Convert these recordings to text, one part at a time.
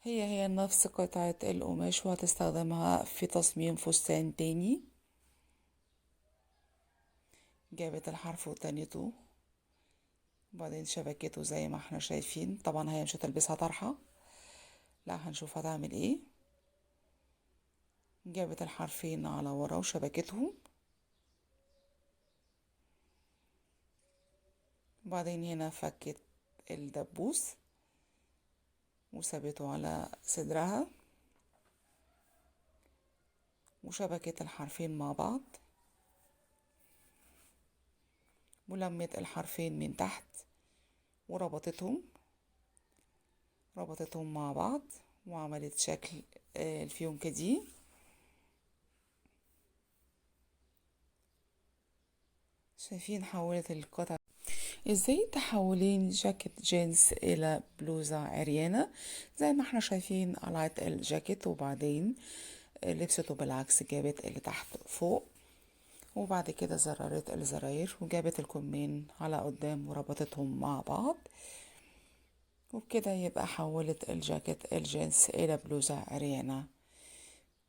هي نفس قطعة القماش وهتستخدمها في تصميم فستان تاني. جابت الحرف وتنته، وبعدين شبكته زي ما احنا شايفين. طبعا هي مش هتلبسها طرحة، لا، هنشوف هتعمل ايه. جابت الحرفين على ورا وشبكتهم، وبعدين هنا فكت الدبوس وثبته على صدرها، وشبكت الحرفين مع بعض، ولمت الحرفين من تحت وربطتهم مع بعض، وعملت شكل الفيونكة دي. شايفين حولت القطع ازاي؟ تحولين جاكيت جينز الى بلوزة عريانة زي ما احنا شايفين. قلعت الجاكيت وبعدين لبسته بالعكس، جابت اللي تحت فوق، وبعد كده زررت الزراير وجابت الكمين على قدام وربطتهم مع بعض، وبكده يبقى حولت الجاكيت الجينز الى بلوزة عريانة.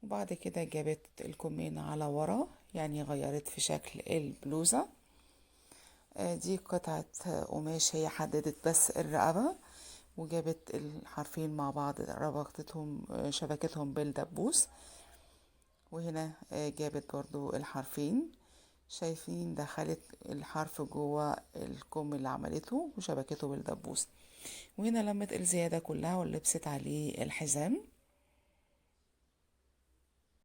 وبعد كده جابت الكمين على ورا، يعني غيرت في شكل البلوزة. دي قطعة قماش هي حددت بس الرقبة، وجابت الحرفين مع بعض، ربطتهم شبكتهم بالدبوس. وهنا جابت برضو الحرفين، شايفين دخلت الحرف جوه الكم اللي عملته وشبكته بالدبوس. وهنا لمت الزيادة كلها ولبست عليه الحزام.